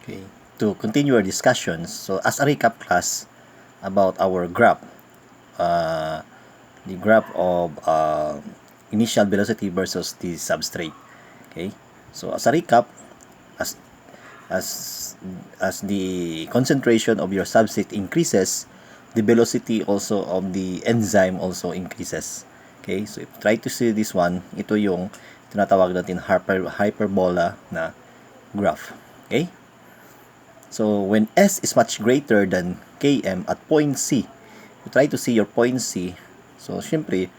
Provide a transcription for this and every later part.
Okay, to continue our discussions, so as a recap class about our graph, uh, the graph of initial velocity versus the substrate. Okay, so as a recap, as as as the concentration of your substrate increases, the velocity also of the enzyme also increases. Okay, so if try to see this one, ito yung tinatawag natin hyperbola na graph. Okay? So when S is much greater than Km at point C, you try to see your point C. So syempre,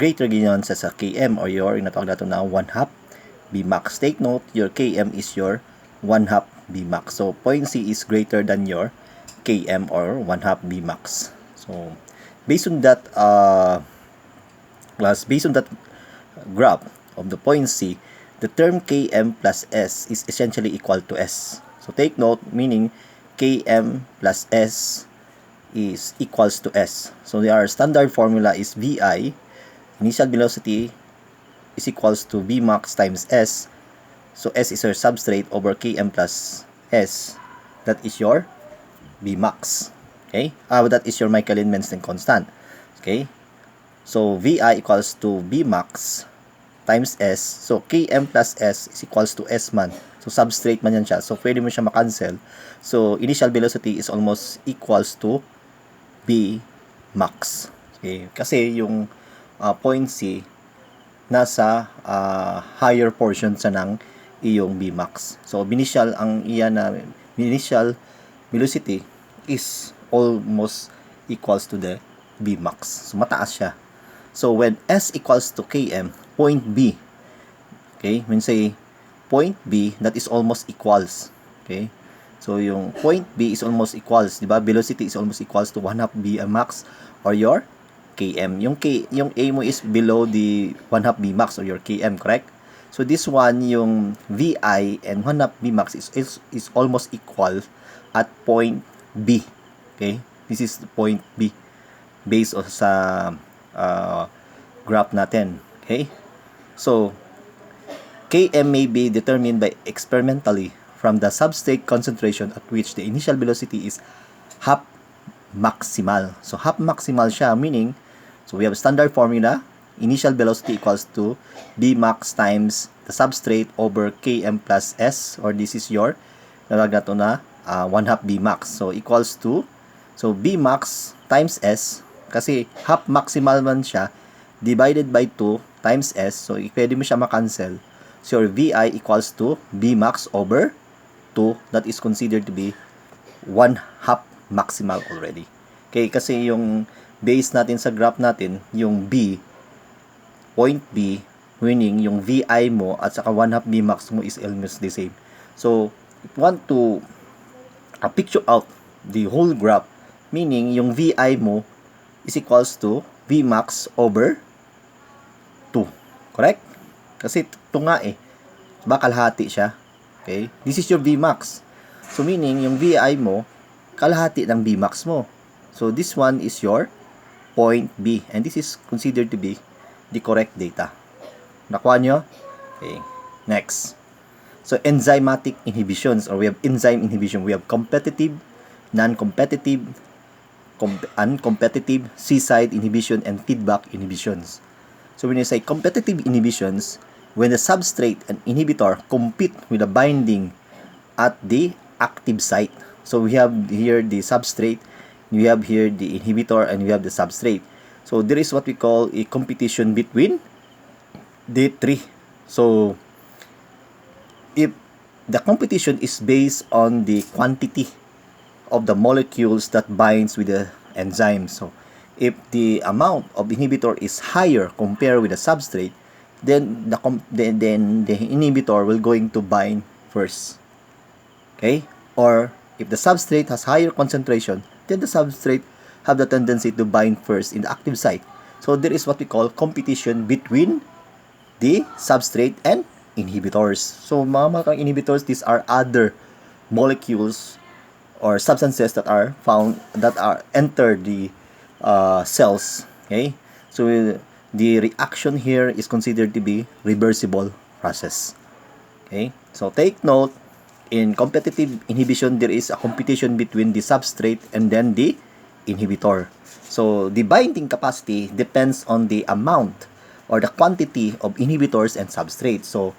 greater ganyan sa Km or your inatawag natin na 1/2 Bmax. Take note, your Km is your 1/2 Bmax. So point C is greater than your Km or 1/2 Bmax. So based on that graph of the point C, the term Km plus S is essentially equal to S. So take note, meaning Km plus S is equals to S. So our standard formula is Vi, initial velocity, is equals to Vmax times S. So S is your substrate over Km plus S. That is your Vmax. Okay? That is your Michaelis-Menten constant. Okay? So Vi equals to Vmax times S. So Km plus S is equals to S man. So substrate man yan siya. So pwede mo siya makancel. So initial velocity is almost equals to Vmax. Okay? Kasi yung point C nasa higher portion sa ng iyong Vmax. So initial velocity is almost equals to the Vmax. So mataas siya. So when S equals to Km, point B, okay, when say point B, that is almost equals. Okay? So yung point B is almost equals, di ba? Velocity is almost equals to 1/2 Vmax or your Km. Yung A mo is below the 1/2 Vmax or your Km, correct? So this one, yung Vi and 1/2 Vmax is almost equal at point B. Okay? This is the point B based sa graph natin. Okay? So Km may be determined by experimentally from the substrate concentration at which the initial velocity is half maximal. So half maximal siya, meaning, so we have a standard formula, initial velocity equals to Vmax times the substrate over Km plus S, or this is your, nalagay nato na 1/2 Vmax. So equals to, so Vmax times S, kasi half maximal man siya, divided by 2 times S, so pwede mo siya makancel. So your Vi equals to Vmax over 2, that is considered to be 1/2 maximal already. Okay, kasi yung base natin sa graph natin, yung B, point B, meaning yung Vi mo at saka 1/2 Vmax mo is almost the same. So, if you want to picture out the whole graph, meaning yung Vi mo is equals to Vmax over 2. Correct? Kasi ito nga kalahati siya. Okay? This is your Vmax. So, meaning, yung Vi mo, kalahati ng Vmax mo. So, this one is your point B. And this is considered to be the correct data. Nakuha nyo? Okay. Next. So, enzymatic inhibitions, or we have enzyme inhibition. We have competitive, non-competitive, uncompetitive, seaside inhibition, and feedback inhibitions. So, when you say competitive inhibitions, when the substrate and inhibitor compete with the binding at the active site. So we have here the substrate, we have here the inhibitor, and we have the substrate. So there is what we call a competition between the three. So if the competition is based on the quantity of the molecules that binds with the enzyme. So if the amount of inhibitor is higher compared with the substrate, then the inhibitor will going to bind first. Okay? Or if the substrate has higher concentration, then the substrate have the tendency to bind first in the active site. So there is what we call competition between the substrate and inhibitors. So mga inhibitors, these are other molecules or substances that are found, that are enter the cells. Okay? So the reaction here is considered to be reversible process. Okay? So take note, in competitive inhibition, there is a competition between the substrate and then the inhibitor. So the binding capacity depends on the amount or the quantity of inhibitors and substrate. So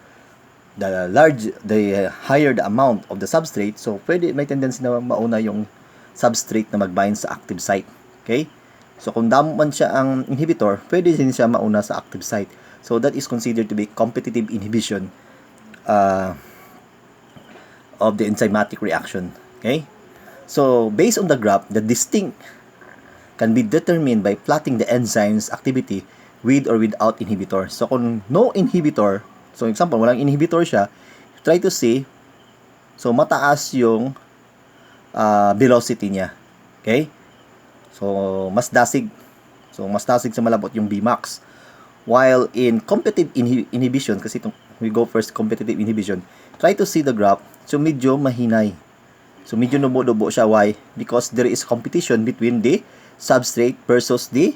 the higher the amount of the substrate, so may tendency na mauna yung substrate na magbind sa active site. Okay? So kung damo man siya ang inhibitor, pwede din siya mauna sa active site. So that is considered to be competitive inhibition of the enzymatic reaction. Okay? So based on the graph, the distinct can be determined by plotting the enzyme's activity with or without inhibitor. So kung no inhibitor, so example, walang inhibitor siya, try to see, so mataas yung velocity niya. Okay? So mas dasig. So mas dasig sa malabot yung Bmax. While in competitive inhibition, kasi we go first competitive inhibition, try to see the graph, so medyo mahinay. So medyo nubo-dubo siya. Why? Because there is competition between the substrate versus the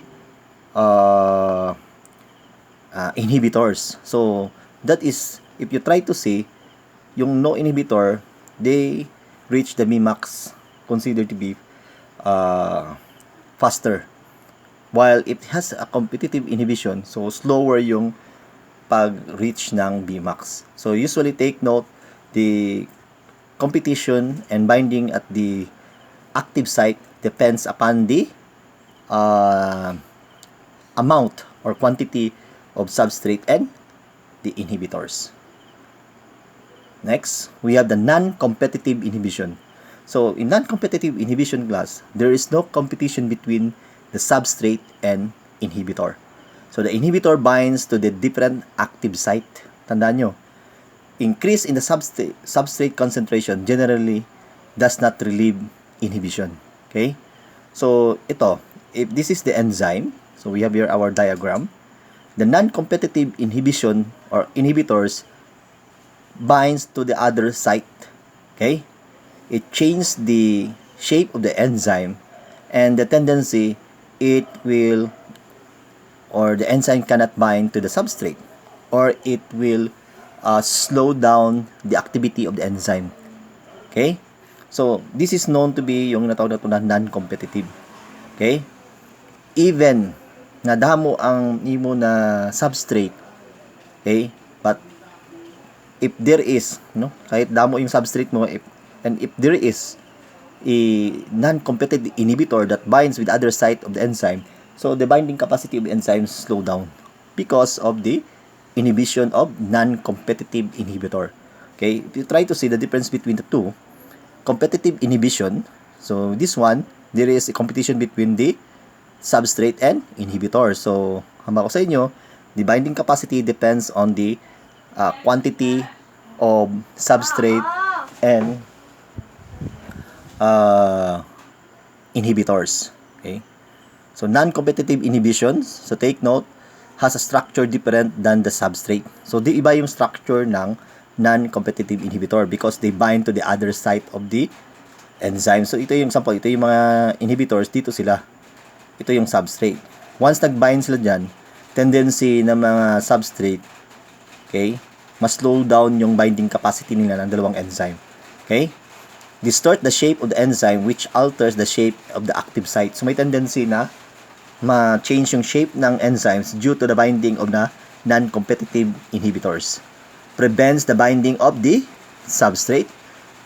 inhibitors. So that is, if you try to see, yung no inhibitor, they reach the Bmax considered to be faster. While it has a competitive inhibition, so slower yung pag-reach ng Bmax. So usually take note, the competition and binding at the active site depends upon the amount or quantity of substrate and the inhibitors. Next, we have the non-competitive inhibition. So in non-competitive inhibition class, there is no competition between the substrate and inhibitor. So the inhibitor binds to the different active site. Tandaan nyo, increase in the substrate concentration generally does not relieve inhibition. Okay? So ito, if this is the enzyme, so we have here our diagram, the non-competitive inhibition or inhibitors binds to the other site. Okay? It changes the shape of the enzyme, and the tendency, it will, or the enzyme cannot bind to the substrate, or it will slow down the activity of the enzyme. Okay? So this is known to be yung natawag na non-competitive. Okay? Even na damo ang imo na substrate, okay, but if there is, no, kahit damo yung substrate mo, if there is a non-competitive inhibitor that binds with other site of the enzyme, so the binding capacity of the enzyme slow down because of the inhibition of non-competitive inhibitor. Okay, if you try to see the difference between the two, competitive inhibition, so this one, there is a competition between the substrate and inhibitor. So, hamba ko sa inyo, the binding capacity depends on the quantity of substrate and inhibitors. Okay? So, non-competitive inhibition, so take note, has a structure different than the substrate. So, di iba yung structure ng non-competitive inhibitor because they bind to the other site of the enzyme. So, ito yung example, ito yung mga inhibitors, dito sila. Ito yung substrate. Once nag-bind sila dyan, tendency ng mga substrate, okay, mas slow down yung binding capacity nila ng dalawang enzyme. Okay? Distort the shape of the enzyme which alters the shape of the active site. So, may tendency na ma-change yung shape ng enzymes due to the binding of the non-competitive inhibitors. Prevents the binding of the substrate.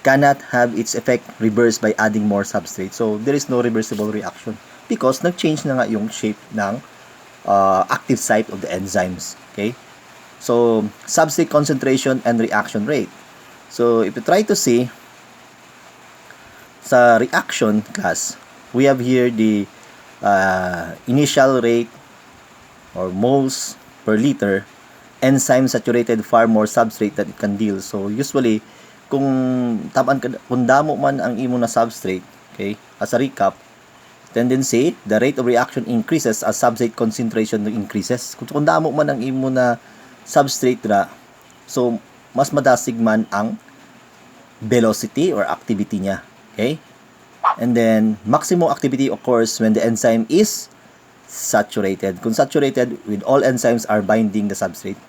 Cannot have its effect reversed by adding more substrate. So, there is no reversible reaction because nag-change na nga yung shape ng active site of the enzymes. Okay? So, substrate concentration and reaction rate. So, if you try to see, sa reaction class, we have here the initial rate or moles per liter. Enzyme saturated far more substrate that it can deal. So, usually, kung damo man ang imo na substrate, okay, as a recap, tendency, the rate of reaction increases as substrate concentration increases. Kung damo man ang imo na substrate na, so, mas madasig man ang velocity or activity niya. Okay? And then, maximum activity occurs when the enzyme is saturated. Kung saturated, with all enzymes are binding the substrate.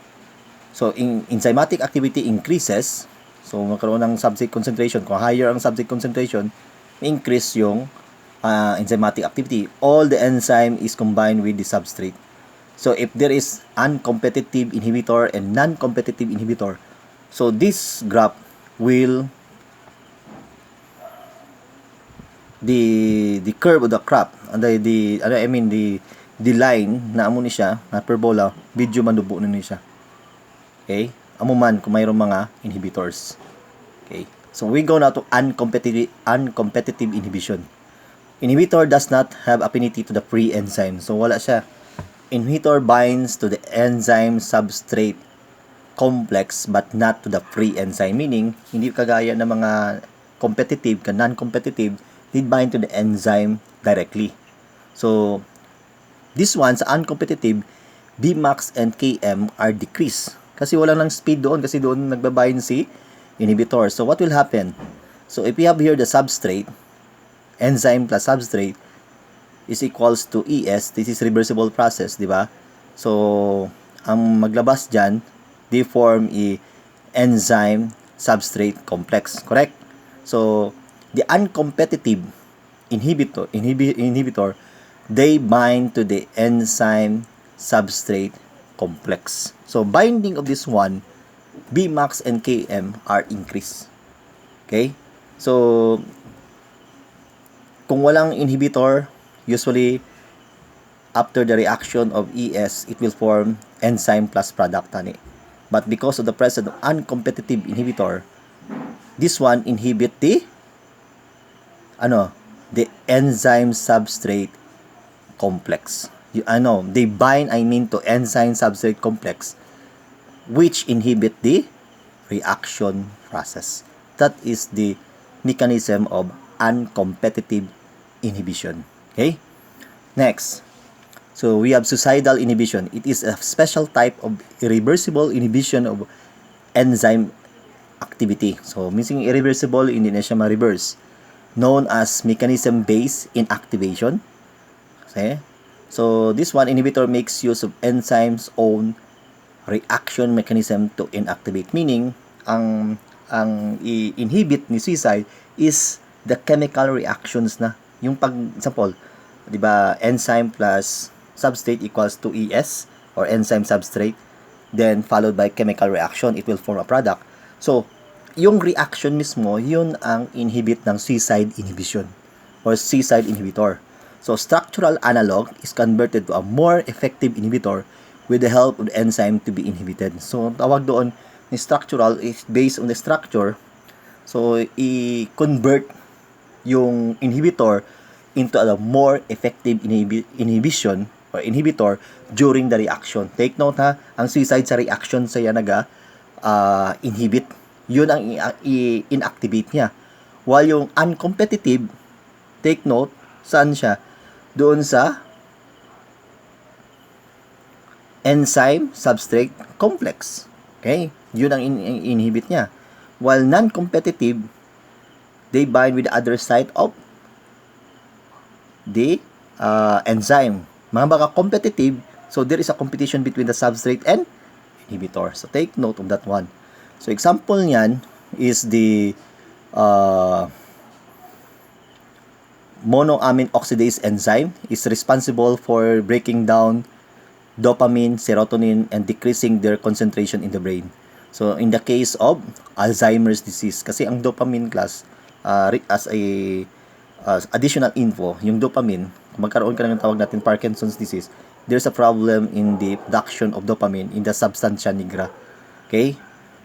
So, enzymatic activity increases. So, magkaroon ng substrate concentration. Kung higher ang substrate concentration, increase yung enzymatic activity. All the enzyme is combined with the substrate. So, if there is uncompetitive inhibitor and non-competitive inhibitor, so this graph will the curve of the graph, the line na amo ni siya na parabola, video manubo na ni siya. Okay? Amo man kung mayroong mga inhibitors. Okay? So we go now to uncompetitive inhibition. Inhibitor does not have affinity to the free enzyme. So wala siya. Inhibitor binds to the enzyme substrate complex but not to the free enzyme. Meaning, hindi kagaya ng mga competitive, non-competitive, they bind to the enzyme directly. So, this one, sa uncompetitive, Bmax and Km are decreased. Kasi wala nang speed doon, kasi doon nagbabind si inhibitor. So, what will happen? So, if we have here the substrate, enzyme plus substrate is equals to ES. This is reversible process, di ba? So, ang maglabas dyan, they form a enzyme substrate complex. Correct? So, the uncompetitive inhibitor, they bind to the enzyme substrate complex. So, binding of this one, Bmax and Km are increased. Okay? So, kung walang inhibitor, usually, after the reaction of ES, it will form enzyme plus product. But because of the presence of uncompetitive inhibitor, this one inhibit the enzyme substrate complex. They bind, to enzyme substrate complex, which inhibit the reaction process. That is the mechanism of uncompetitive inhibition. Okay? Next. So, we have suicidal inhibition. It is a special type of irreversible inhibition of enzyme activity. So, meaning irreversible, hindi na siya ma-reverse. Known as mechanism-based inactivation. Okay? So, this one, inhibitor makes use of enzyme's own reaction mechanism to inactivate. Meaning, ang i-inhibit ni suicide is the chemical reactions na. Yung example, di ba, enzyme plus substrate equals to ES or enzyme substrate, then followed by chemical reaction, it will form a product. So, yung reaction mismo, yun ang inhibit ng suicide inhibition or suicide inhibitor. So, structural analog is converted to a more effective inhibitor with the help of the enzyme to be inhibited. So, tawag doon ni structural is based on the structure. So, i-convert yung inhibitor into a more effective inhibition or inhibitor during the reaction. Take note ha, ang suicide sa reaction saya inhibit. Yun ang inactivate niya. While yung uncompetitive, take note, saan siya? Doon sa enzyme substrate complex. Okay? Yun ang inhibit niya. While non-competitive, they bind with the other side of the enzyme. Mga baka competitive, so there is a competition between the substrate and inhibitor. So take note of that one. So example niyan is the monoamine oxidase enzyme is responsible for breaking down dopamine, serotonin, and decreasing their concentration in the brain. So in the case of Alzheimer's disease, kasi ang dopamine class, as a additional info, yung dopamine, kung magkaroon ka ng tawag natin Parkinson's disease, there's a problem in the production of dopamine in the substantia nigra. Okay?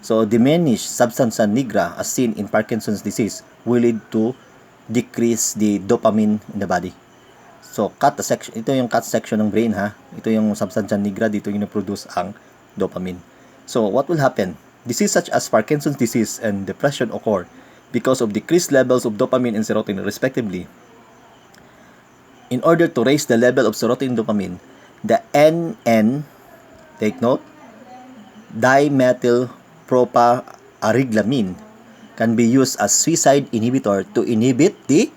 So, diminished substantia nigra as seen in Parkinson's disease will lead to decrease the dopamine in the body. So, cut the section. Ito yung cut section ng brain ha. Ito yung substantia nigra, dito yung na-produce ang dopamine. So, what will happen? Disease such as Parkinson's disease and depression occur because of decreased levels of dopamine and serotonin respectively. In order to raise the level of serotonin and dopamine, the NN, take note, dimethylpropylariglamine can be used as suicide inhibitor to inhibit the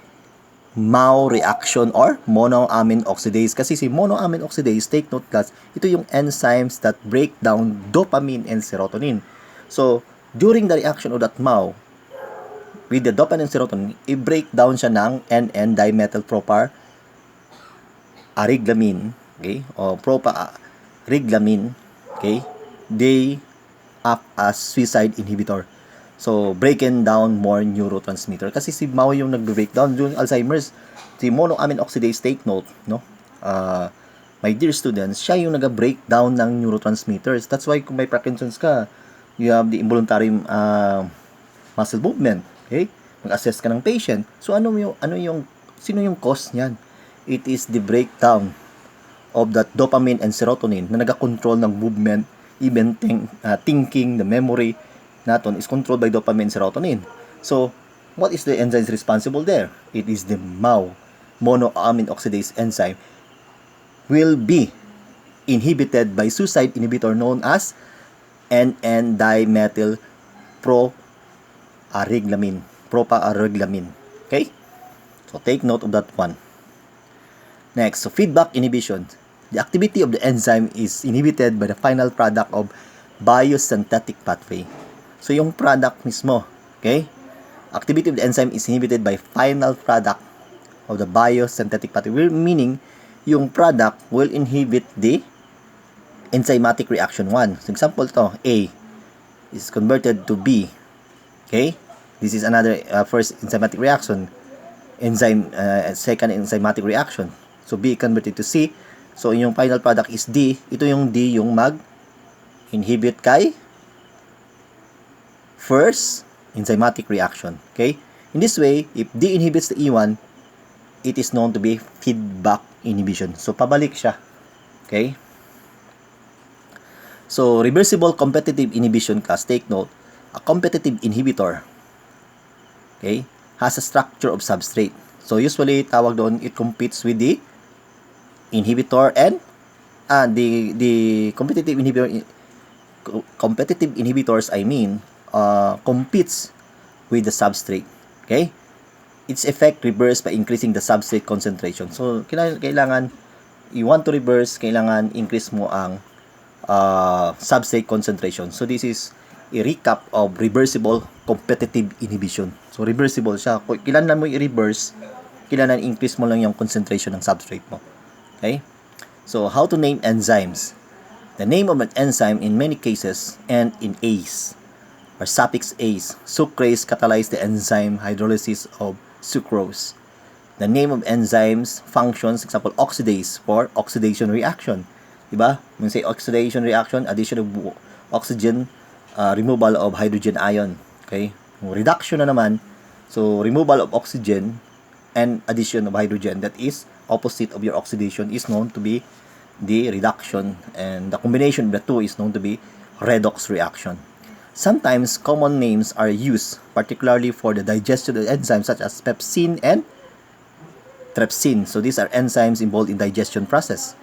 MAO reaction or monoamine oxidase. Kasi si monoamine oxidase, take note class, ito yung enzymes that break down dopamine and serotonin. So, during the reaction of that MAO with the dopamine and serotonin, i-break down siya ng NN-dimethylpropyl-ariglamine, okay, o propa-ariglamine, okay, they act as suicide inhibitor. So, breaking down more neurotransmitter. Kasi si MAO yung nag-breakdown during Alzheimer's. Si monoamine oxidase, take note, no? My dear students, siya yung nag-breakdown ng neurotransmitters. That's why kung may Parkinson's ka, you have the involuntary muscle movement. Okay? Mag-assess ka ng patient. So, sino yung cause niyan? It is the breakdown of that dopamine and serotonin na nag-control ng movement, even thinking, the memory natin is controlled by dopamine and serotonin. So, what is the enzymes responsible there? It is the MAO, monoamine oxidase enzyme, will be inhibited by suicide inhibitor known as NN-dimethylpropyl-ariglamine. Okay? So, take note of that one. Next, so feedback inhibition. The activity of the enzyme is inhibited by the final product of biosynthetic pathway. So, yung product mismo, okay? Activity of the enzyme is inhibited by final product of the biosynthetic pathway, meaning yung product will inhibit the enzymatic reaction 1. So, example to, A is converted to B. Okay? This is another first enzymatic reaction. Second enzymatic reaction. So, B converted to C. So, yung final product is D. Ito yung D yung mag-inhibit kay first enzymatic reaction. Okay? In this way, if D inhibits the E1, it is known to be feedback inhibition. So, pabalik siya. Okay? So, reversible competitive inhibition class, take note, a competitive inhibitor, okay, has a structure of substrate. So, usually, tawag doon, it competes with the inhibitor and the competitive inhibitors, competes with the substrate. Okay? Its effect reversed by increasing the substrate concentration. So, kailangan, you want to reverse, kailangan increase mo ang substrate concentration. So, this is a recap of reversible competitive inhibition. So, reversible siya. Kailangan mo i-reverse, kailangan increase mo lang yung concentration ng substrate mo. Okay? So, how to name enzymes? The name of an enzyme in many cases end in ase or suffix ase. Sucrase catalyze the enzyme hydrolysis of sucrose. The name of enzymes functions, example, oxidase for oxidation reaction. Diba? When say oxidation reaction, addition of oxygen, removal of hydrogen ion. Okay? Reduction na naman, so removal of oxygen and addition of hydrogen, that is opposite of your oxidation, is known to be the reduction, and the combination of the two is known to be redox reaction. Sometimes common names are used, particularly for the digestion of enzymes such as pepsin and trypsin. So these are enzymes involved in digestion process.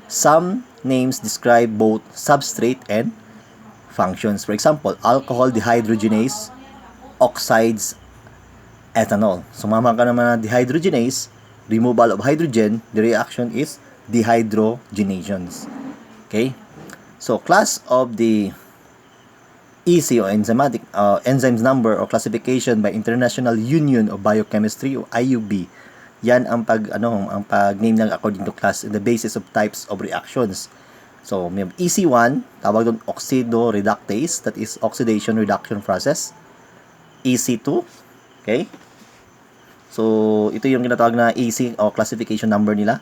Some names describe both substrate and functions. For example, alcohol dehydrogenase oxides ethanol. Sumama ka naman na dehydrogenase, removal of hydrogen, the reaction is dehydrogenations. Okay? So, class of the EC or enzymatic enzymes number or classification by International Union of Biochemistry o IUB. Yan ang pag-name ng according to class in the basis of types of reactions. So, may EC1, tawag doon oxidoreductase, that is oxidation reduction process. EC2, okay? So, ito yung tinatawag na EC o classification number nila.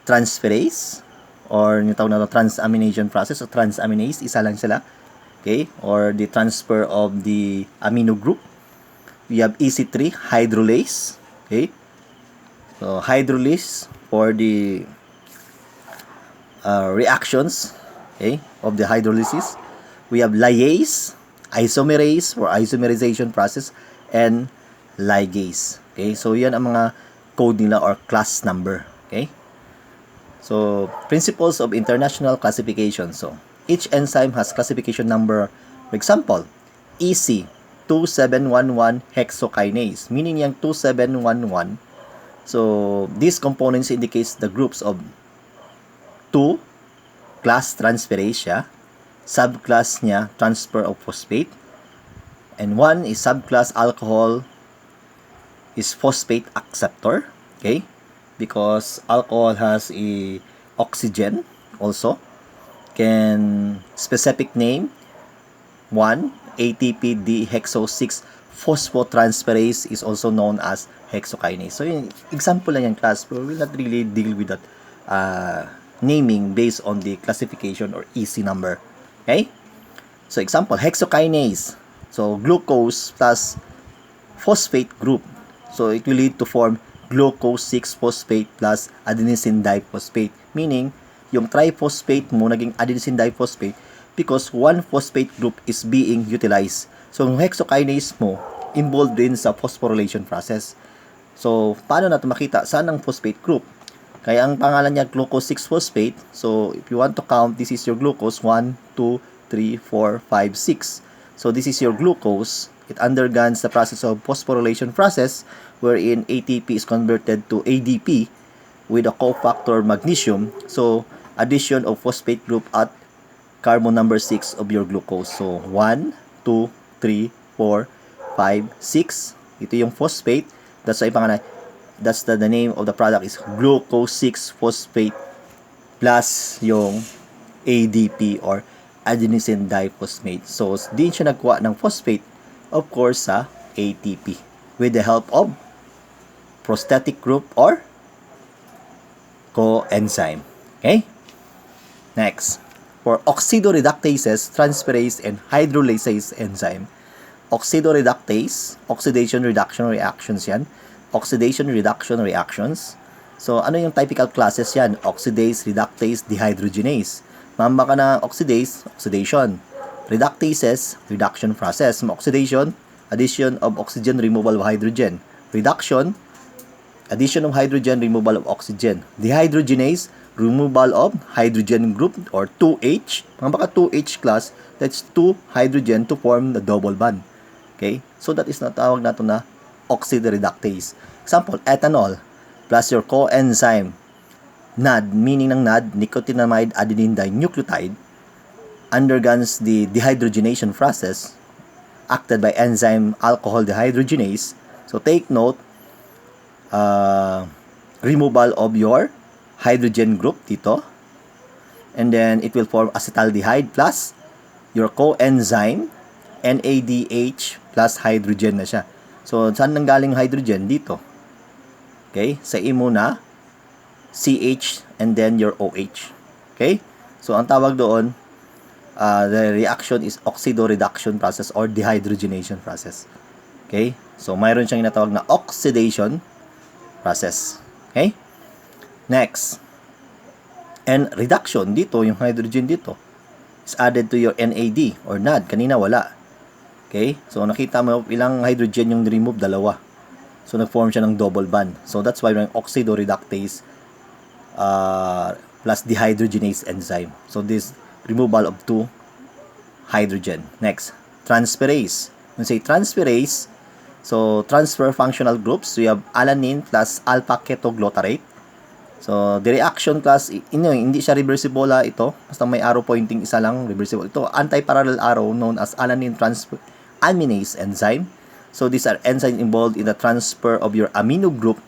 Transferase, or yung tawag na transamination process o transaminase, isa lang sila. Okay? Or the transfer of the amino group. We have EC3, hydrolase. Okay? So, hydrolase for the reactions, okay, of the hydrolysis. We have lyase, isomerase for isomerization process, and ligase. Okay? So, yan ang mga code nila or class number. Okay? So, principles of international classification. So, each enzyme has classification number. For example, EC 2711 hexokinase, meaning yung 2711. So, these components indicates the groups of 2, class transferase siya, subclass niya transfer of phosphate, And one is subclass alcohol is phosphate acceptor, okay? Because alcohol has a oxygen also. Can specific name 1 ATP dehexo-6 phosphotransferase is also known as hexokinase. So yung example lang yan, class, but we will not really deal with that naming based on the classification or EC number. Okay? So example, hexokinase. So glucose plus phosphate group. So it will lead to form glucose 6-phosphate plus adenosine diphosphate. Meaning, yung triphosphate mo naging adenosine diphosphate because one phosphate group is being utilized. So yung hexokinase mo involved din sa phosphorylation process. So paano natin makita saan ang phosphate group? Kaya ang pangalan niya glucose 6-phosphate. So if you want to count, this is your glucose 1, 2, 3, 4, 5, 6. So this is your glucose. It undergoes the process of phosphorylation process wherein ATP is converted to ADP with a cofactor magnesium. So addition of phosphate group at carbon number 6 of your glucose. So 1, 2, 3, 4, 5, 6. Ito yung phosphate. That's why pangalan. That's the name of the product is glucose 6-phosphate plus yung ADP or adenosine diphosphate. So din siya nagkuha ng phosphate, of course, sa ATP with the help of prosthetic group or coenzyme. Okay? Next, for oxidoreductases, transferase, and hydrolysase enzyme. Oxidoreductase, oxidation reduction reactions yan. Oxidation reduction reactions. So, ano yung typical classes yan? Oxidase, reductase, dehydrogenase. Mamba ka na oxidase, oxidation. Reductases, reduction process. Oxidation, addition of oxygen, removal of hydrogen. Reduction, addition of hydrogen, removal of oxygen. Dehydrogenase, removal of hydrogen group or 2H. Mga baka 2H class, that's 2 hydrogen to form the double bond. Okay? So that is natawag nato na oxidoreductase. Example, ethanol plus your coenzyme NAD, meaning ng NAD, nicotinamide adenine dinucleotide, undergoes the dehydrogenation process acted by enzyme alcohol dehydrogenase. So take note, removal of your hydrogen group dito, and then it will form acetaldehyde plus your coenzyme NADH plus hydrogen na siya. So saan nanggaling hydrogen? Dito. Okay? Sa imo na CH and then your OH. Okay? So ang tawag doon, the reaction is oxidoreduction process or dehydrogenation process. Okay? So mayroon siyang tinatawag na oxidation process. Okay? Next. And reduction dito, yung hydrogen dito is added to your NAD or NAD. Kanina wala. Okay? So nakita mo ilang hydrogen yung remove, dalawa. So nag-form siya ng double bond. So that's why yung oxidoreductase plus dehydrogenase enzyme. So this removal of 2 hydrogen. Next, transferase. When say transferase, so transfer functional groups, we have alanine plus alpha ketoglutarate. So the reaction class, hindi siya reversible ito. Basta may arrow pointing isa lang, reversible. Ito, anti-parallel arrow known as alanine transaminase enzyme. So these are enzymes involved in the transfer of your amino group.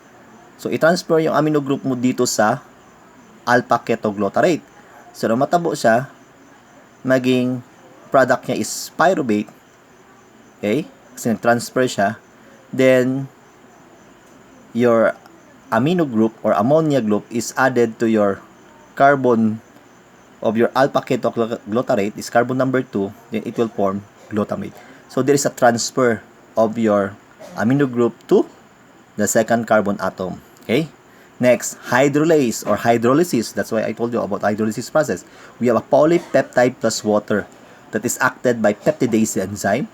So i-transfer yung amino group mo dito sa alpha ketoglutarate. So nang matabo siya, maging product niya is pyruvate. Okay? Kasi nag-transfer siya. Then your amino group or ammonia group is added to your carbon of your alpha ketoglutarate is carbon number 2, then it will form glutamate. So there is a transfer of your amino group to the second carbon atom. Okay? Next, hydrolase or hydrolysis. That's why I told you about hydrolysis process. We have a polypeptide plus water that is acted by peptidase enzyme.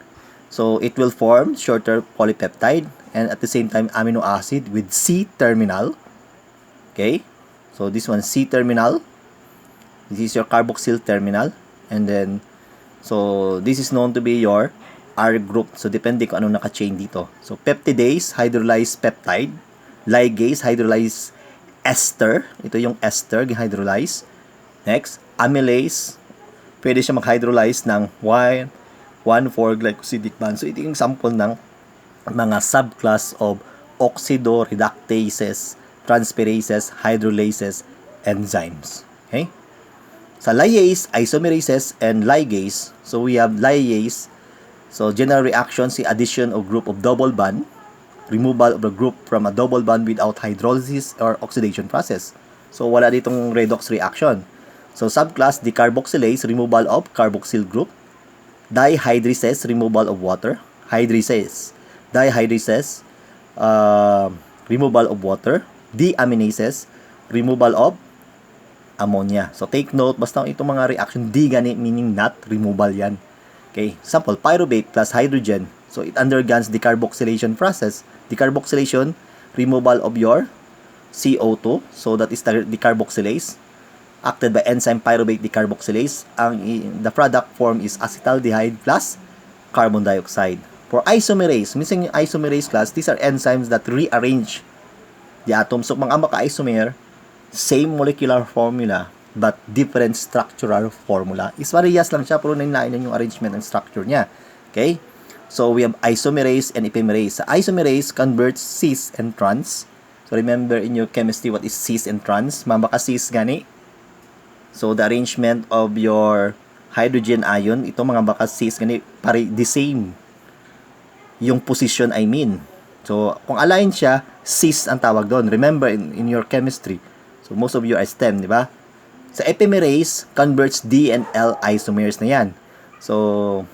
So it will form shorter polypeptide and at the same time amino acid with C terminal. Okay? So this one C terminal. This is your carboxyl terminal. And then, so this is known to be your R group. So depende kung anong naka-chain dito. So peptidase, hydrolyzed peptide. Ligase, hydrolyzed ester. Ito yung ester, hydrolyze. Next, amylase. Pwede siya mag-hydrolyze ng 1 1,4-glycosidic bond. So, ito yung sample ng mga subclass of oxidoreductases, transferases, hydrolases, enzymes. Okay? Sa lyase, isomerases, and ligase, so we have lyase. So, general reaction, si addition of group of double bond, removal of the group from a double bond without hydrolysis or oxidation process. So, wala ditong redox reaction. So, subclass, decarboxylase, removal of carboxyl group. Dihydrolysis, removal of water. Hydrolysis, dihydrolysis, removal of water. Deaminases, removal of ammonia. So, take note, basta itong mga reaction, di gani, meaning not, removal yan. Okay, sample, pyruvate plus hydrogen. So, it undergoes decarboxylation process. Decarboxylation, removal of your CO2. So, that is the decarboxylase. Acted by enzyme pyruvate decarboxylase. The product form is acetaldehyde plus carbon dioxide. For isomerase, minsan yung isomerase class, these are enzymes that rearrange the atom. So, mga maka-isomer, same molecular formula, but different structural formula. Is parehas lang siya, pero nailain yung arrangement and structure niya. Okay? So, we have isomerase and epimerase. Sa isomerase converts cis and trans. So, remember in your chemistry, what is cis and trans? Mabaka cis gani. So, the arrangement of your hydrogen ion, ito mga baka cis gani, the same. Yung position, I mean. So, kung align siya, cis ang tawag doon. Remember, in your chemistry. So, most of you are STEM, di ba? Sa epimerase, converts D and L isomers na yan. So,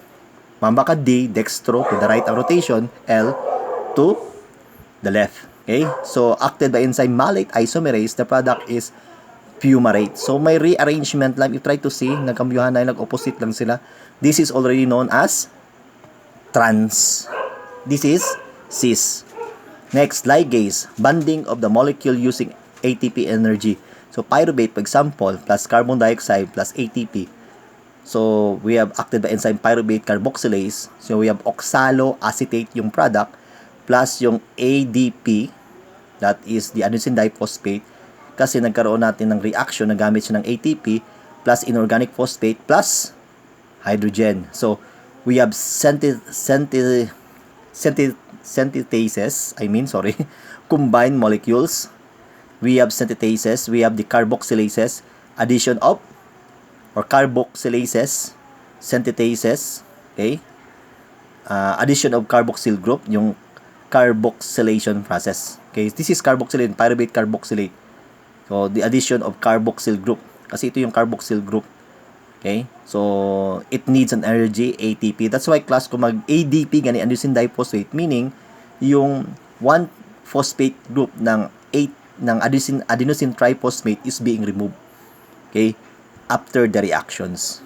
mambaka D, dextro, to the right of rotation, L, to the left. Okay? So, acted by enzyme malate isomerase, the product is fumarate. So, may rearrangement lang. You try to see, nagkambyuhan na, nag-opposite lang sila. This is already known as trans. This is cis. Next, ligase, bonding of the molecule using ATP energy. So, pyruvate, for example, plus carbon dioxide plus ATP. So, we have acted by enzyme pyruvate carboxylase. So, we have oxaloacetate yung product plus yung ADP, that is the adenosine diphosphate, kasi nagkaroon natin ng reaction na gamit siya ng ATP plus inorganic phosphate plus hydrogen. So, we have synthetases, combined molecules. We have synthetases, we have the carboxylases, addition of, or carboxylases, synthetases, okay? Addition of carboxyl group, yung carboxylation process. Okay, this is carboxylate, pyruvate carboxylate. So, the addition of carboxyl group. Kasi ito yung carboxyl group. Okay? So, it needs an energy, ATP. That's why class ko mag-ADP, gani adenosine diphosphate, meaning yung 1 phosphate group ng adenosine triphosphate is being removed. Okay? After the reactions.